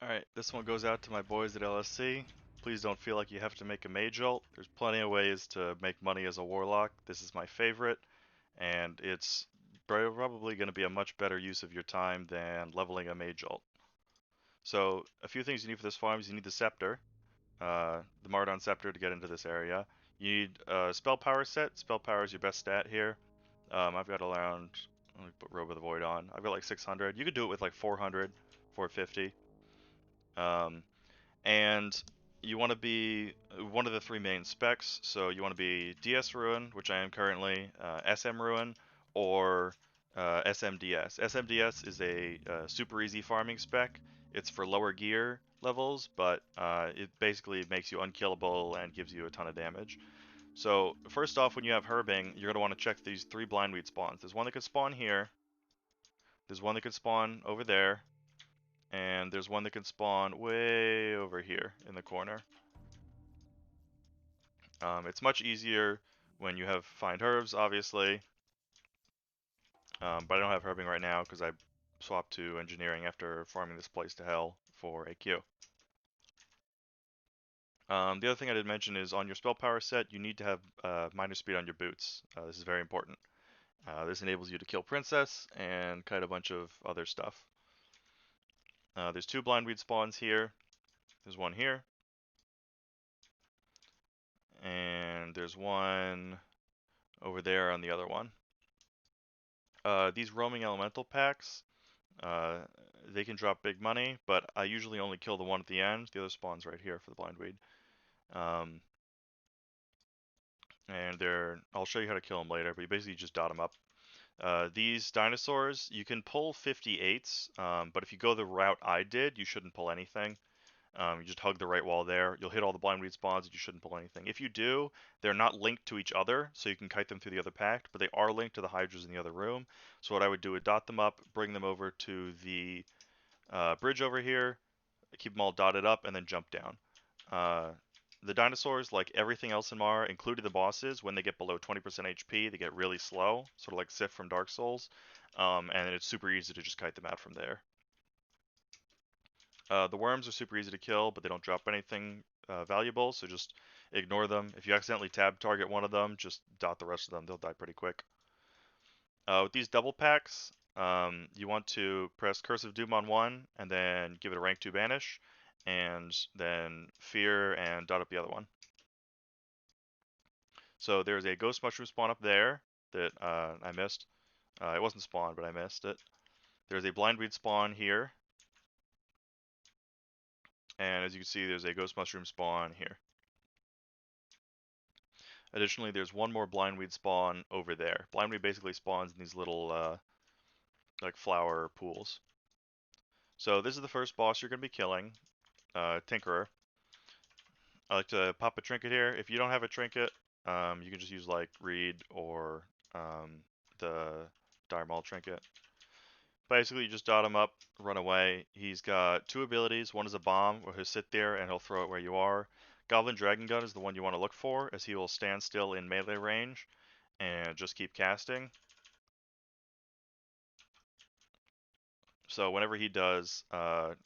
Alright, this one goes out to my boys at LSC. Please don't feel like you have to make a mage ult. There's plenty of ways to make money as a warlock. This is my favorite, and it's probably going to be a much better use of your time than leveling a mage ult. So, a few things you need for this farm is you need the scepter, the Maraudon scepter to get into this area. You need a spell power set. Spell power is your best stat here. I've got around, let me put Robe of the Void on. I've got like 600. You could do it with like 400, 450. Um, and you want to be one of the three main specs. So you want to be DS Ruin, which I am currently, SM Ruin, or SMDS. SMDS is a super easy farming spec. It's for lower gear levels, but it basically makes you unkillable and gives you a ton of damage. So first off, when you have herbing, you're going to want to check these three blindweed spawns. There's one that could spawn here. There's one that could spawn over there. And there's one that can spawn way over here in the corner. It's much easier when you have find herbs, obviously. But I don't have herbing right now because I swapped to engineering after farming this place to hell for AQ. The other thing I did mention is on your spell power set, you need to have minor speed on your boots. This is very important. This enables you to kill Princess and kite a bunch of other stuff. There's two blindweed spawns here. There's one here. And there's one over there on the other one. These roaming elemental packs, uh, they can drop big money, but I usually only kill the one at the end. The other spawn's right here for the blindweed. And I'll show you how to kill them later, but you basically just dot them up. These dinosaurs, you can pull 58s, but if you go the route I did, you shouldn't pull anything. You just hug the right wall there. You'll hit all the blindweed spawns and you shouldn't pull anything. If you do, they're not linked to each other, so you can kite them through the other pact, but they are linked to the hydras in the other room. So what I would do is dot them up, bring them over to the bridge over here, keep them all dotted up, and then jump down. The dinosaurs, like everything else in Mara, including the bosses, when they get below 20% HP, they get really slow, sort of like Sif from Dark Souls, and it's super easy to just kite them out from there. The worms are super easy to kill, but they don't drop anything valuable, so just ignore them. If you accidentally tab target one of them, just dot the rest of them. They'll die pretty quick. With these double packs, you want to press Curse of Doom on one, and then give it a rank 2 banish, and then Fear and dot up the other one. So there's a Ghost Mushroom spawn up there that I missed. It wasn't spawned, but I missed it. There's a Blindweed spawn here. And as you can see, there's a Ghost Mushroom spawn here. Additionally, there's one more blindweed spawn over there. Blindweed basically spawns in these little like flower pools. So this is the first boss you're going to be killing, Tinkerer. I like to pop a trinket here. If you don't have a trinket, you can just use like Reed or the Dire Maul trinket. Basically, you just dot him up, run away. He's got two abilities. One is a bomb, where he'll sit there and he'll throw it where you are. Goblin Dragon Gun is the one you want to look for, as he will stand still in melee range and just keep casting. So whenever he does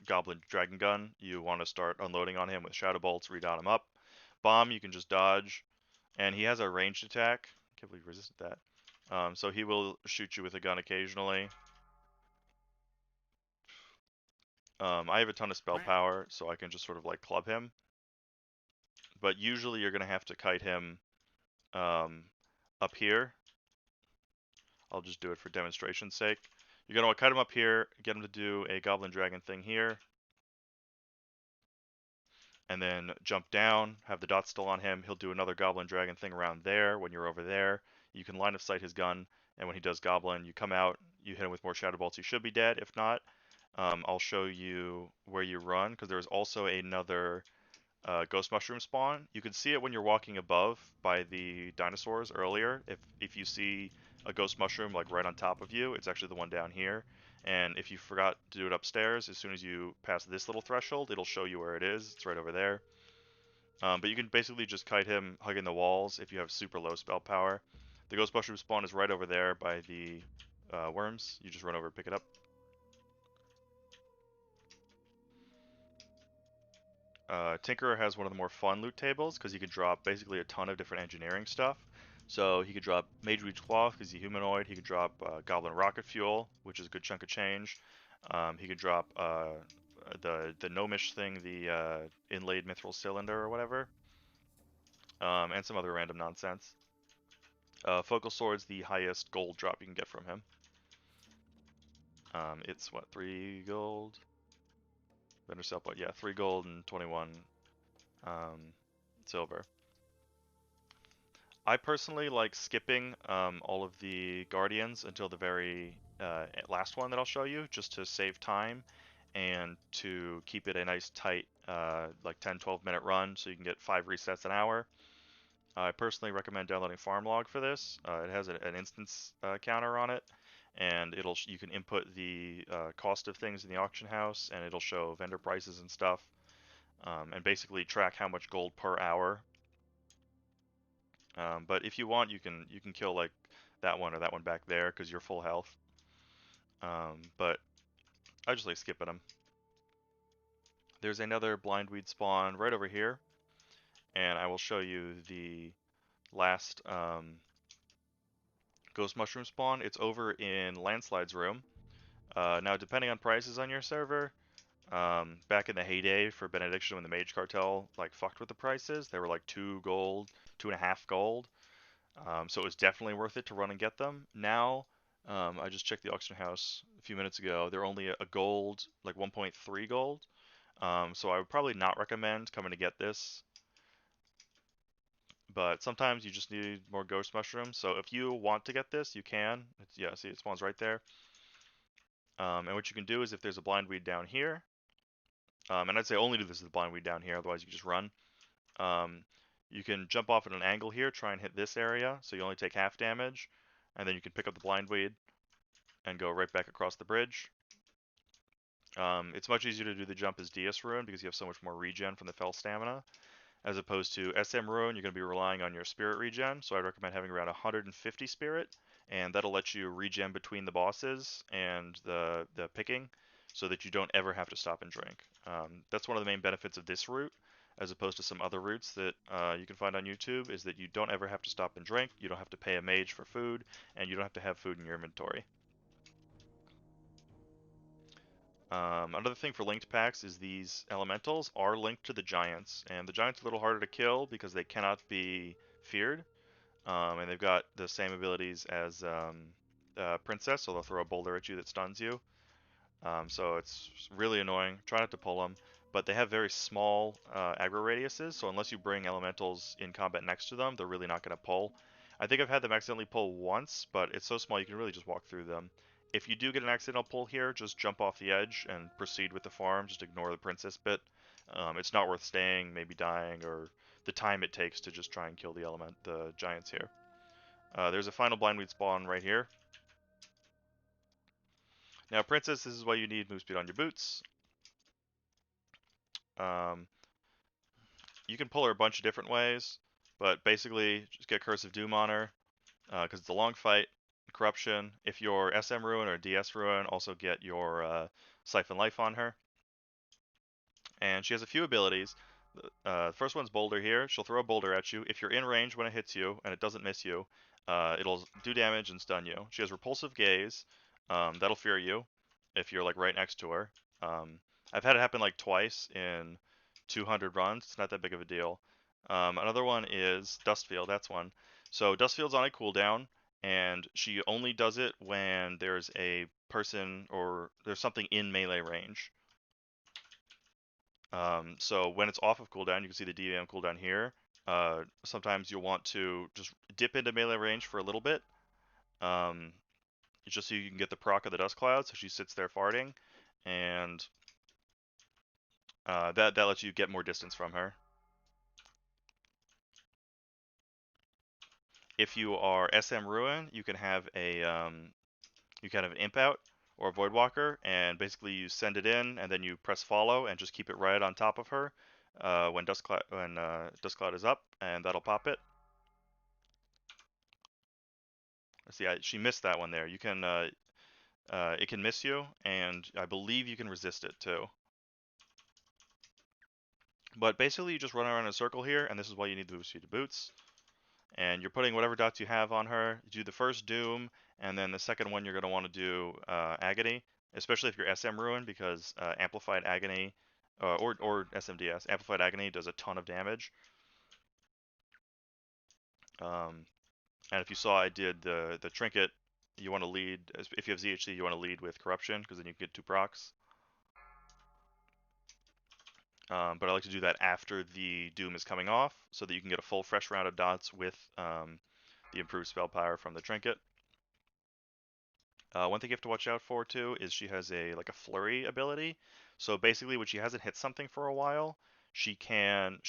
Goblin Dragon Gun, you want to start unloading on him with Shadow Bolts, re-dot him up. Bomb, you can just dodge, and he has a ranged attack. I can't believe he resisted that. So he will shoot you with a gun occasionally. I have a ton of spell power, so I can just sort of like club him. But usually you're going to have to kite him up here. I'll just do it for demonstration's sake. You're going to want to kite him up here, get him to do a Goblin Dragon thing here, and then jump down, have the dot still on him. He'll do another Goblin Dragon thing around there when you're over there. You can line of sight his gun, and when he does Goblin, you come out, you hit him with more Shadow Bolts. He should be dead. If not, I'll show you where you run, because there's also another Ghost Mushroom spawn. You can see it when you're walking above by the dinosaurs earlier. If you see a Ghost Mushroom like right on top of you, it's actually the one down here. And if you forgot to do it upstairs, as soon as you pass this little threshold, it'll show you where it is. It's right over there. But you can basically just kite him hugging the walls if you have super low spell power. The Ghost Mushroom spawn is right over there by the worms. You just run over and pick it up. Tinkerer has one of the more fun loot tables because he can drop basically a ton of different engineering stuff. So he could drop Mage Reach Cloth because he's a humanoid. He could drop Goblin Rocket Fuel, which is a good chunk of change. He could drop the gnomish thing, the inlaid mithril cylinder or whatever, and some other random nonsense. Focal Sword's the highest gold drop you can get from him. It's what, 3 gold? Vendor sell point, yeah, 3 gold and 21 silver. I personally like skipping all of the guardians until the very last one that I'll show you, just to save time and to keep it a nice tight like 10-12 minute run so you can get 5 resets an hour. I personally recommend downloading Farmlog for this. It has an instance counter on it, and you can input the cost of things in the auction house, and it'll show vendor prices and stuff, and basically track how much gold per hour. But if you want, you can kill like that one or that one back there because you're full health. But I just like skipping them. There's another blindweed spawn right over here, and I will show you the last ghost mushroom spawn. It's over in Landslide's room. Now, depending on prices on your server, back in the heyday for Benediction when the Mage Cartel like fucked with the prices, they were like 2 gold, 2.5 gold. So it was definitely worth it to run and get them. Now, I just checked the auction house a few minutes ago. They're only a gold, like 1.3 gold. So I would probably not recommend coming to get this. But sometimes you just need more ghost mushrooms. So if you want to get this, you can. Yeah, see, it spawns right there. And what you can do is if there's a blind weed down here, and I'd say only do this with the blind weed down here, otherwise you just run. You can jump off at an angle here, try and hit this area, so you only take half damage, and then you can pick up the blind weed and go right back across the bridge. It's much easier to do the jump as DS Ruin because you have so much more regen from the Fel Stamina, as opposed to SM Ruin, you're going to be relying on your Spirit regen, so I'd recommend having around 150 Spirit, and that'll let you regen between the bosses and the picking, so that you don't ever have to stop and drink. That's one of the main benefits of this route, as opposed to some other routes that you can find on YouTube, is that you don't ever have to stop and drink, you don't have to pay a mage for food, and you don't have to have food in your inventory. Another thing for linked packs is these elementals are linked to the giants, and the giants are a little harder to kill because they cannot be feared, and they've got the same abilities as Princess, so they'll throw a boulder at you that stuns you. So it's really annoying. Try not to pull them, but they have very small aggro radiuses, so unless you bring elementals in combat next to them, they're really not going to pull. I think I've had them accidentally pull once, but it's so small you can really just walk through them. If you do get an accidental pull here, just jump off the edge and proceed with the farm. Just ignore the princess bit. It's not worth staying, maybe dying, or the time it takes to just try and kill the giants here. There's a final blindweed spawn right here. Now, princess, this is why you need move speed on your boots. You can pull her a bunch of different ways, but basically just get Curse of Doom on her, because it's a long fight. Corruption. If you're SM Ruin or DS Ruin, also get your Siphon Life on her. And she has a few abilities. The first one's Boulder here. She'll throw a boulder at you. If you're in range when it hits you and it doesn't miss you, it'll do damage and stun you. She has Repulsive Gaze. That'll fear you if you're like right next to her. I've had it happen like twice in 200 runs. It's not that big of a deal. Another one is Dustfield. That's one. So Dustfield's on a cooldown, and she only does it when there's a person or there's something in melee range. So when it's off of cooldown, you can see the DVM cooldown here. Sometimes you'll want to just dip into melee range for a little bit, just so you can get the proc of the dust cloud. So she sits there farting, and that lets you get more distance from her. If you are SM Ruin, you can have an imp out or a Voidwalker, and basically you send it in, and then you press follow and just keep it right on top of her when dust cloud is up, and that'll pop it. See, she missed that one there. You can it can miss you, and I believe you can resist it too. But basically, you just run around in a circle here, and this is why you need the boosty to boots. And you're putting whatever dots you have on her. You do the first Doom, and then the second one you're going to want to do Agony, especially if you're SM Ruin, because Amplified Agony, or SMDS, Amplified Agony does a ton of damage. Um, and if you saw I did the Trinket, you want to lead, if you have ZHC, you want to lead with Corruption, because then you get 2 procs. But I like to do that after the Doom is coming off, so that you can get a full fresh round of dots with the improved spell power from the Trinket. One thing you have to watch out for too is she has a flurry ability. So basically, when she hasn't hit something for a while, she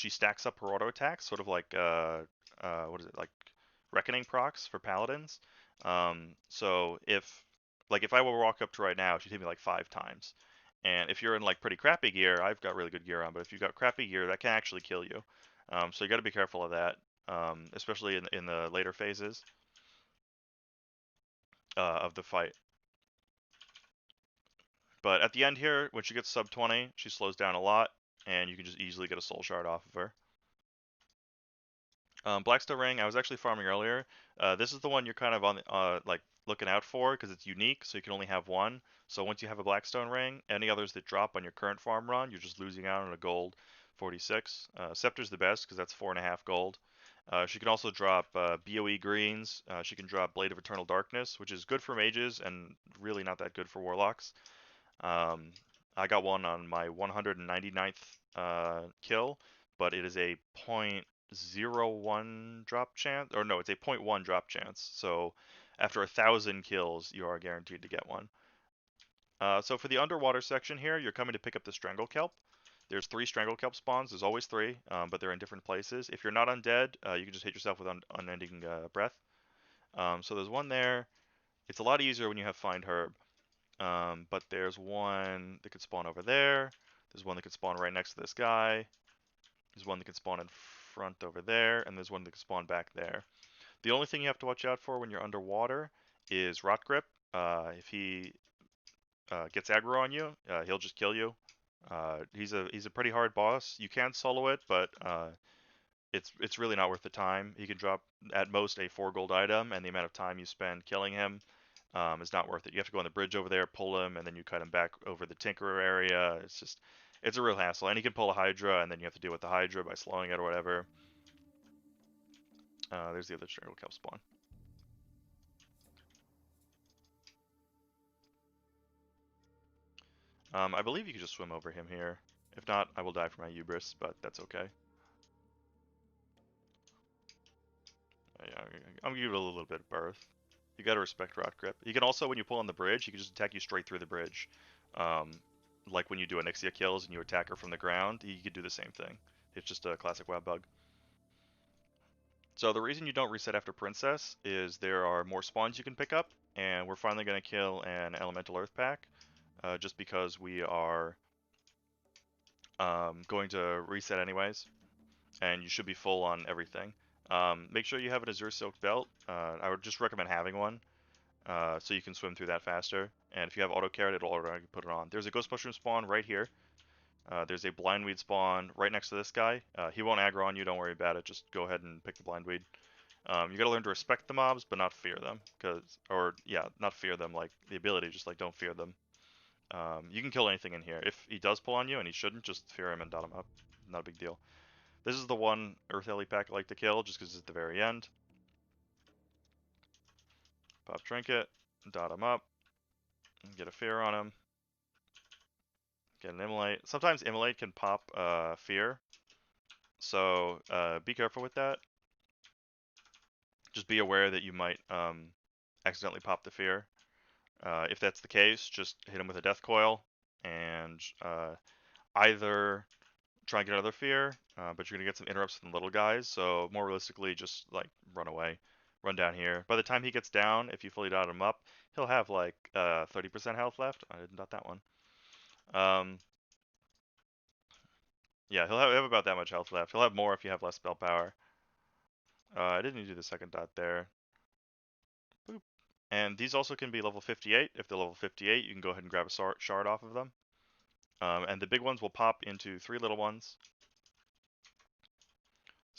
stacks up her auto attacks, sort of like what is it, like reckoning procs for paladins. So if I were to walk up to right now, she'd hit me like 5 times. And if you're in like pretty crappy gear, I've got really good gear on, but if you've got crappy gear, that can actually kill you. So you got to be careful of that, especially in the later phases of the fight. But at the end here, when she gets sub 20, she slows down a lot, and you can just easily get a soul shard off of her. Blackstone Ring, I was actually farming earlier. This is the one you're kind of on like looking out for because it's unique, so you can only have one. So once you have a Blackstone Ring, any others that drop on your current farm run, you're just losing out on a gold 46. Scepter's the best because that's 4.5 gold. She can also drop BOE greens. She can drop Blade of Eternal Darkness, which is good for mages and really not that good for warlocks. Um, I got one on my 199th kill, but it is a .01 drop chance, or no, it's a .1 drop chance. So after 1,000 kills, you are guaranteed to get one. So for the underwater section here, you're coming to pick up the Strangle Kelp. There's 3 Strangle Kelp spawns. There's always 3, but they're in different places. If you're not undead, you can just hit yourself with unending breath. So there's one there. It's a lot easier when you have Find Herb. But there's one that could spawn over there. There's one that could spawn right next to this guy. There's one that could spawn in front over there, and there's one that could spawn back there. The only thing you have to watch out for when you're underwater is Rot Grip. If he gets aggro on you, he'll just kill you. He's a pretty hard boss. You can solo it, but it's really not worth the time. He can drop at most a 4 gold item, and the amount of time you spend killing him is not worth it. You have to go on the bridge over there, pull him, and then you cut him back over the Tinkerer area. It's a real hassle. And he can pull a Hydra, and then you have to deal with the Hydra by slowing it or whatever. There's the other Strangle Kelp spawn. I believe you can just swim over him here. If not, I will die for my hubris, but that's okay. I'm gonna give it a little bit of birth. You gotta respect Rot Grip. You can also, when you pull on the bridge, he can just attack you straight through the bridge. Um, like when you do Onyxia kills and you attack her from the ground, he could do the same thing. It's just a classic web bug. So the reason you don't reset after Princess is there are more spawns you can pick up, and we're finally going to kill an Elemental Earth pack, just because we are going to reset anyways, and you should be full on everything. Make sure you have an Azure Silk Belt. I would just recommend having one, so you can swim through that faster. And if you have Auto Carrot, it'll automatically put it on. There's a Ghost Mushroom spawn right here. There's a Blindweed spawn right next to this guy. He won't aggro on you, don't worry about it. Just go ahead and pick the Blindweed. You gotta learn to respect the mobs, but not fear them. Not fear them, like the ability, just like don't fear them. You can kill anything in here. If he does pull on you, and he shouldn't, just fear him and dot him up. Not a big deal. This is the one Earth Ellie pack I like to kill, just because it's at the very end. Pop Trinket, dot him up, get a fear on him, get an Immolate. Sometimes Immolate can pop fear, so be careful with that. Just be aware that you might accidentally pop the fear. If that's the case, just hit him with a death coil and either try and get another fear, but you're gonna get some interrupts from the little guys. So more realistically, just like run away, run down here. By the time he gets down, if you fully dot him up, he'll have like 30% health left. I didn't dot that one. Yeah, he'll have about that much health left. He'll have more if you have less spell power. I didn't do the second dot there. Boop. And these also can be level 58. If they're level 58, you can go ahead and grab a shard off of them. And the big ones will pop into 3 little ones.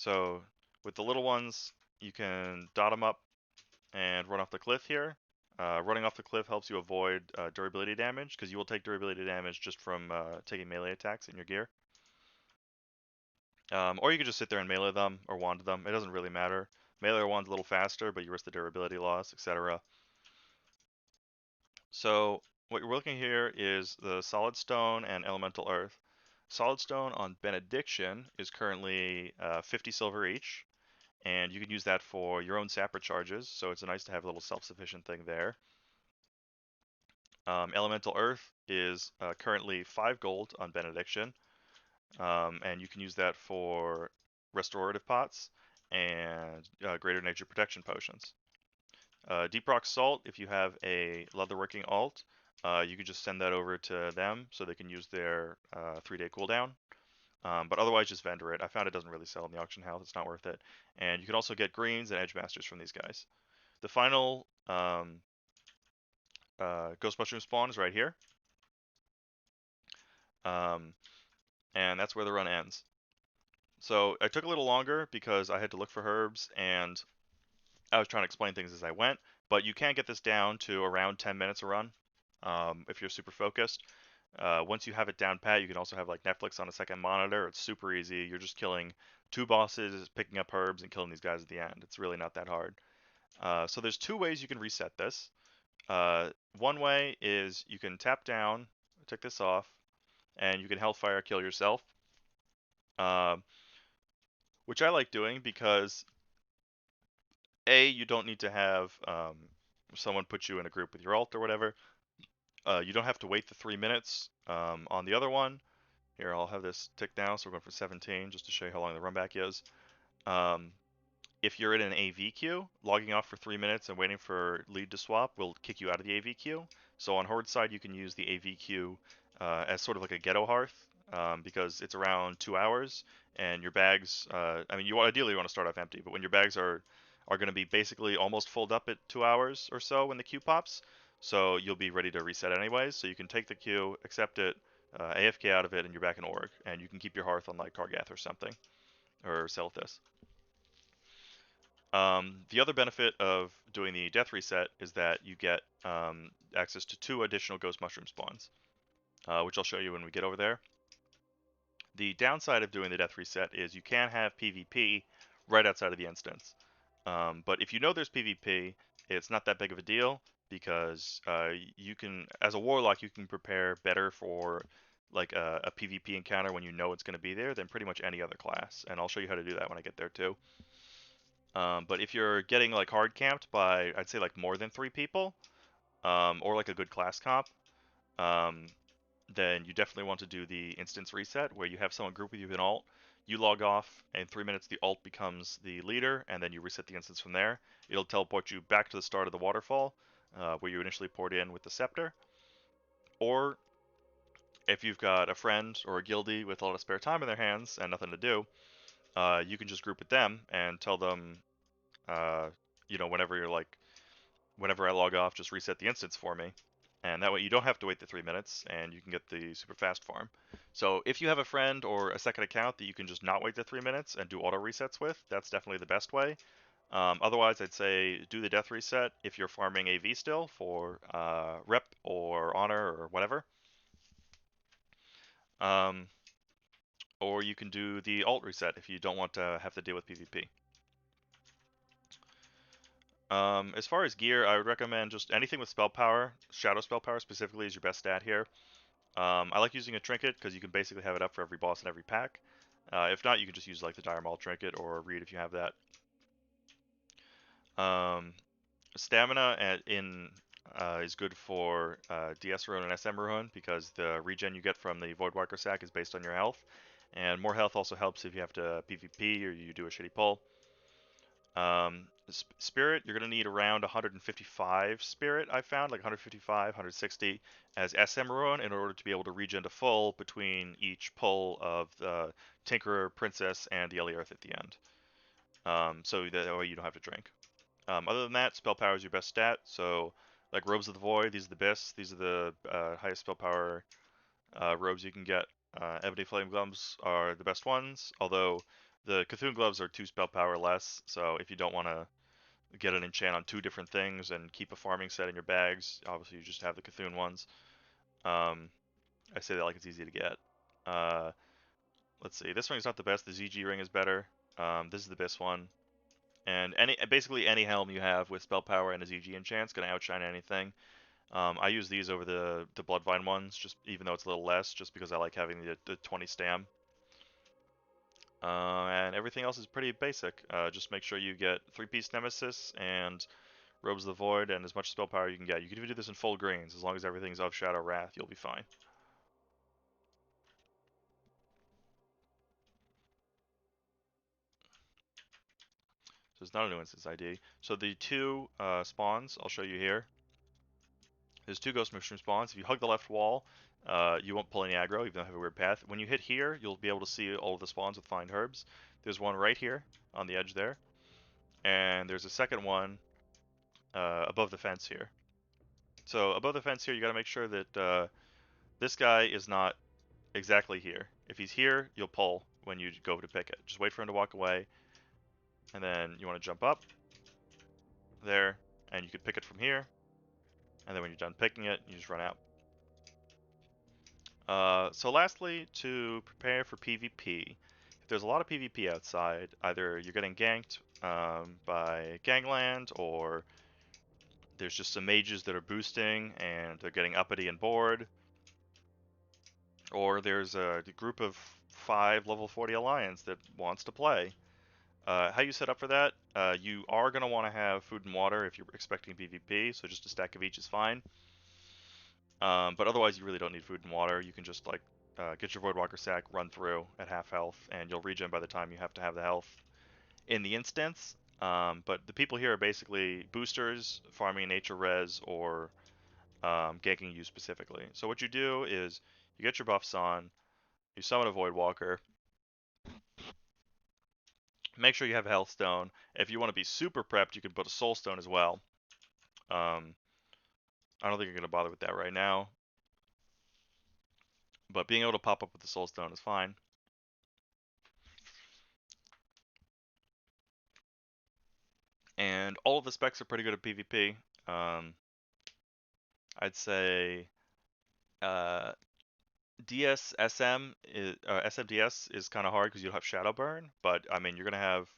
So with the little ones, you can dot them up and run off the cliff here. Running off the cliff helps you avoid durability damage, because you will take durability damage just from taking melee attacks in your gear. Or you could just sit there and melee them or wand them. It doesn't really matter. Melee or wand's a little faster, but you risk the durability loss, etc. So what you're looking here is the Solid Stone and Elemental Earth. Solid Stone on Benediction is currently 50 silver each, and you can use that for your own sapper charges, so it's nice to have a little self-sufficient thing there. Elemental Earth is currently 5 gold on Benediction, and you can use that for restorative pots and greater nature protection potions. Deep Rock Salt, if you have a leatherworking alt, you can just send that over to them so they can use their 3-day cooldown. But otherwise, just vendor it. I found it doesn't really sell in the auction house. It's not worth it. And you can also get greens and edge masters from these guys. The final Ghost Mushroom spawn is right here. And that's where the run ends. So I took a little longer because I had to look for herbs and I was trying to explain things as I went. But you can get this down to around 10 minutes a run if you're super focused. Once you have it down pat, you can also have like Netflix on a second monitor. It's super easy. You're just killing 2 bosses, picking up herbs, and killing these guys at the end. It's really not that hard. So there's 2 ways you can reset this. One way is you can tap down, tick this off, and you can Hellfire kill yourself. Uh, which I like doing because A, you don't need to have someone put you in a group with your alt or whatever. You don't have to wait the 3 minutes. On the other one, here I'll have this tick now, so we're going for 17 just to show you how long the run back is. Um, if you're in an AV queue, logging off for 3 minutes and waiting for lead to swap will kick you out of the AV queue. So on Horde side, you can use the AV queue as sort of like a ghetto hearth because it's around 2 hours and your bags. I mean, ideally want to start off empty, but when your bags are going to be basically almost filled up at 2 hours or so when the queue pops, so you'll be ready to reset anyways. So you can take the queue, accept it, AFK out of it, and you're back in org, and you can keep your hearth on like Kargath or something, or Selthis. The other benefit of doing the death reset is that you get access to 2 additional ghost mushroom spawns, which I'll show you when we get over there. The downside of doing the death reset is you can have PvP right outside of the instance. But if you know there's PvP, it's not that big of a deal because you can, as a warlock, you can prepare better for like a PvP encounter when you know it's going to be there than pretty much any other class. And I'll show you how to do that when I get there too. But if you're getting like hard camped by, I'd say like more than 3 people, or like a good class comp, um, then you definitely want to do the instance reset where you have someone group with you with an alt. You log off, and in 3 minutes the alt becomes the leader, and then you reset the instance from there. It'll teleport you back to the start of the waterfall, where you initially poured in with the scepter. Or if you've got a friend or a guildie with a lot of spare time in their hands and nothing to do, you can just group with them and tell them, uh, whenever you're like, whenever I log off, just reset the instance for me. And that way you don't have to wait the 3 minutes and you can get the super fast farm. So if you have a friend or a second account that you can just not wait the 3 minutes and do auto resets with, that's definitely the best way. Otherwise, I'd say do the death reset if you're farming AV still for rep or honor or whatever. Or you can do the alt reset if you don't want to have to deal with PvP. As far as gear, I would recommend just anything with spell power. Shadow spell power specifically is your best stat here. I like using a trinket because you can basically have it up for every boss in every pack. If not, you can just use like the Dire Maul trinket or a reed if you have that. Stamina is good for DS rune and SM rune because the regen you get from the Voidwalker sack is based on your health, and more health also helps if you have to PvP or you do a shitty pull. Spirit, you're going to need around 155 spirit, I found, like 155, 160 as SM rune in order to be able to regen to full between each pull of the Tinkerer, Princess, and the Ellie Earth at the end. So that way you don't have to drink. Other than that, spell power is your best stat. So, like Robes of the Void, these are the best. These are the highest spell power robes you can get. Ebony Flame Gums are the best ones, although The Cthulhu gloves are 2 spell power less, so if you don't want to get an enchant on 2 different things and keep a farming set in your bags, obviously you just have the Cthulhu ones. I say that like it's easy to get. Uh, let's see, this ring's not the best. The ZG ring is better. This is the best one. And basically any helm you have with spell power and a ZG enchant's gonna outshine anything. I use these over the Bloodvine ones, just even though it's a little less, just because I like having the 20 stam. And everything else is pretty basic. Just make sure you get 3-piece Nemesis and Robes of the Void and as much spell power you can get. You can even do this in full greens, as long as everything's of Shadow Wrath, you'll be fine. So it's not a new instance ID. So the 2 spawns I'll show you here. There's 2 Ghost Mushroom spawns. If you hug the left wall, you won't pull any aggro, even though I have a weird path. When you hit here, you'll be able to see all of the spawns with Find Herbs. There's one right here on the edge there. And there's a second one above the fence here. So above the fence here, you got to make sure that this guy is not exactly here. If he's here, you'll pull when you go to pick it. Just wait for him to walk away, and then you want to jump up there, and you can pick it from here. And then when you're done picking it, you just run out. So lastly, to prepare for PvP, if there's a lot of PvP outside, either you're getting ganked by gangland, or there's just some mages that are boosting and they're getting uppity and bored, or there's a group of 5 level 40 alliance that wants to play. How you set up for that, you are going to want to have food and water if you're expecting PvP, so just a stack of each is fine. But otherwise, you really don't need food and water. You can just like get your Voidwalker sack, run through at half health, and you'll regen by the time you have to have the health in the instance. But the people here are basically boosters, farming nature res, or ganking you specifically. So what you do is you get your buffs on, you summon a Voidwalker, make sure you have a Health Stone. If you want to be super prepped, you can put a Soul Stone as well. I don't think you're going to bother with that right now, but being able to pop up with the Soul Stone is fine. And all of the specs are pretty good at PvP. I'd say DSSM is SMDS is kind of hard because you'll have Shadow Burn, but I mean you're gonna have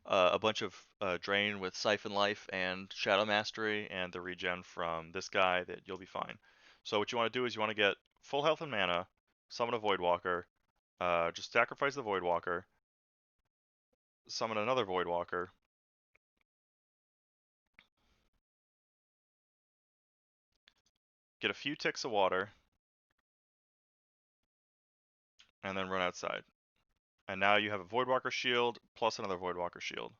a bunch of Drain with Siphon Life and Shadow Mastery and the regen from this guy that you'll be fine. So what you want to do is you want to get full health and mana, summon a Voidwalker, just sacrifice the Voidwalker, summon another Voidwalker, get a few ticks of water, and then run outside. And now you have a Voidwalker shield plus another Voidwalker shield.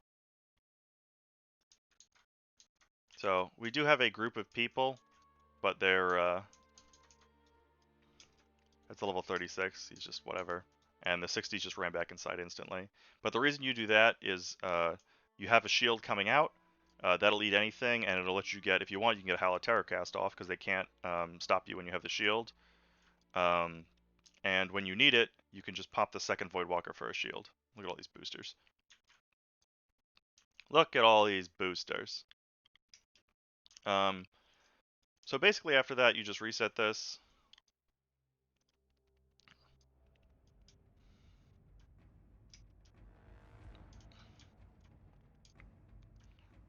So we do have a group of people, but they're it's a level 36. He's just whatever, and the 60s just ran back inside instantly. But the reason you do that is you have a shield coming out. That'll eat anything, and it'll let you get, if you want, you can get a Howl of Terror cast off because they can't stop you when you have the shield. And when you need it, you can just pop the second Voidwalker for a shield. Look at all these boosters. Look at all these boosters. So basically after that, you just reset this.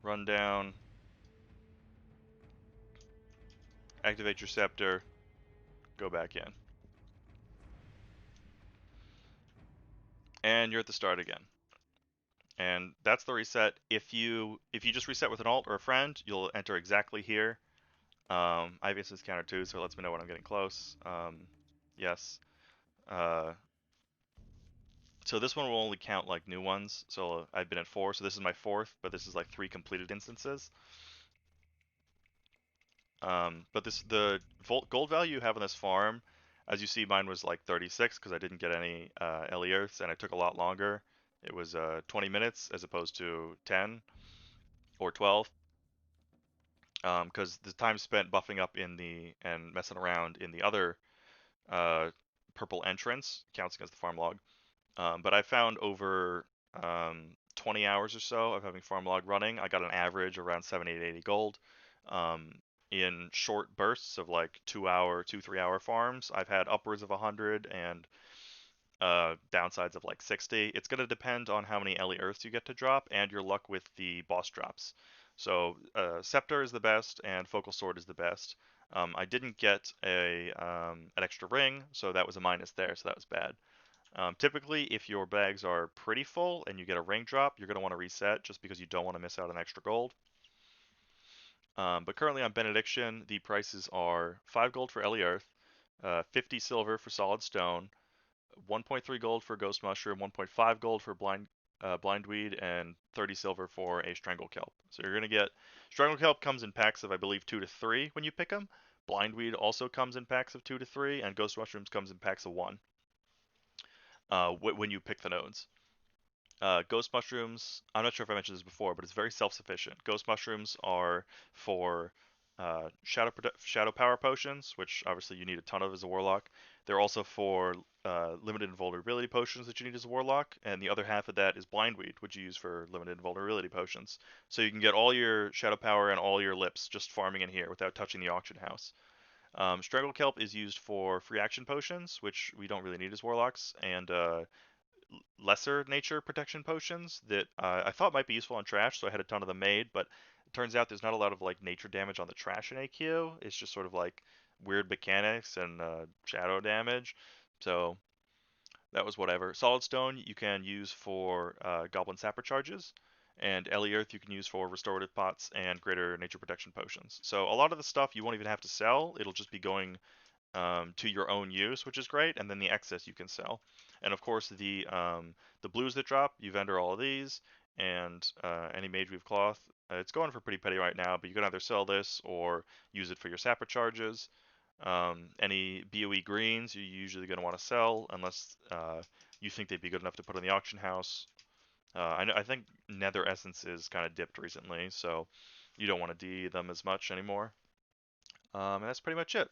Run down. Activate your scepter. Go back in. And you're at the start again. And that's the reset. If you just reset with an alt or a friend, you'll enter exactly here. IVS is counter 2, so it lets me know when I'm getting close. Yes. So this one will only count like new ones. So I've been at 4, so this is my 4th, but this is like 3 completed instances. But the gold value you have on this farm, as you see, mine was like 36 because I didn't get any Ellie Earths, and it took a lot longer. It was 20 minutes as opposed to 10 or 12. Because the time spent buffing up in the and messing around in the other purple entrance counts against the farm log. But I found over 20 hours or so of having farm log running, I got an average around 70 to 80 gold. Um, in short bursts of like 2 hour, 2, 3 hour farms, I've had upwards of 100 and downsides of like 60. It's going to depend on how many Ellie Earths you get to drop and your luck with the boss drops. So Scepter is the best and Focal Sword is the best. I didn't get an extra ring, so that was a minus there, so that was bad. Typically, if your bags are pretty full and you get a ring drop, you're going to want to reset just because you don't want to miss out on extra gold. But currently on Benediction, the prices are 5 gold for Ellie Earth, 50 silver for Solid Stone, 1.3 gold for Ghost Mushroom, 1.5 gold for Blindweed, and 30 silver for a Strangle Kelp. So you're going to get Strangle Kelp comes in packs of I believe 2 to 3 when you pick them. Blindweed also comes in packs of 2 to 3, and Ghost Mushrooms comes in packs of 1 when you pick the nodes. Ghost mushrooms, I'm not sure if I mentioned this before, but it's very self-sufficient. Ghost mushrooms are for shadow power potions, which obviously you need a ton of as a warlock. They're also for limited invulnerability potions that you need as a warlock, and the other half of that is blindweed, which you use for limited invulnerability potions. So you can get all your shadow power and all your lips just farming in here without touching the auction house. Strangle Kelp is used for free action potions, which we don't really need as warlocks, and lesser nature protection potions that I thought might be useful on trash, so I had a ton of them made, but it turns out there's not a lot of like nature damage on the trash in AQ. It's just sort of like weird mechanics and shadow damage. So that was whatever. Solid Stone you can use for Goblin Sapper charges, and Ellie Earth you can use for restorative pots and greater nature protection potions. So a lot of the stuff you won't even have to sell. It'll just be going to your own use, which is great, and then the excess you can sell. And of course, the blues that drop, you vendor all of these, and any Mage Weave cloth. It's going for pretty petty right now, but you can either sell this or use it for your sapper charges. Any BOE greens you're usually going to want to sell unless you think they'd be good enough to put in the auction house. I think Nether essences kind of dipped recently, so you don't want to D them as much anymore. And that's pretty much it.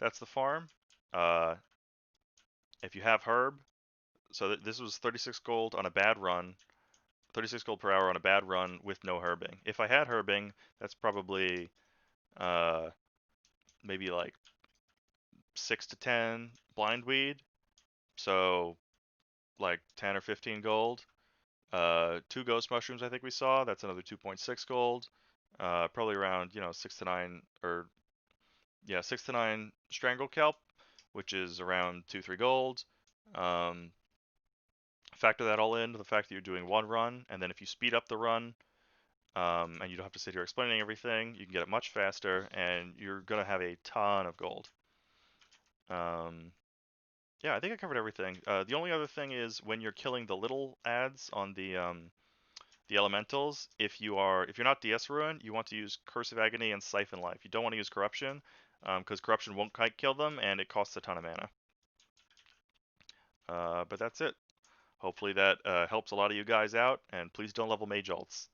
That's the farm. Uh, if you have herb, so this was 36 gold on a bad run, 36 gold per hour on a bad run with no herbing. If I had herbing, that's probably uh, maybe like 6 to 10 blind weed, so like 10 or 15 gold. 2 ghost mushrooms I think we saw, that's another 2.6 gold. Probably around 6 to 9 or yeah 6 to 9 strangle kelp, which is around 2-3 gold. Um, Factor that all into the fact that you're doing one run, and then if you speed up the run, and you don't have to sit here explaining everything, you can get it much faster, and you're gonna have a ton of gold. Um, yeah, I think I covered everything. The only other thing is when you're killing the little ads on the elementals, if you're not DS Ruin, you want to use Curse of Agony and Siphon Life. You don't want to use Corruption, because Corruption won't quite kill them, and it costs a ton of mana. But that's it. Hopefully that helps a lot of you guys out, and please don't level mage alts.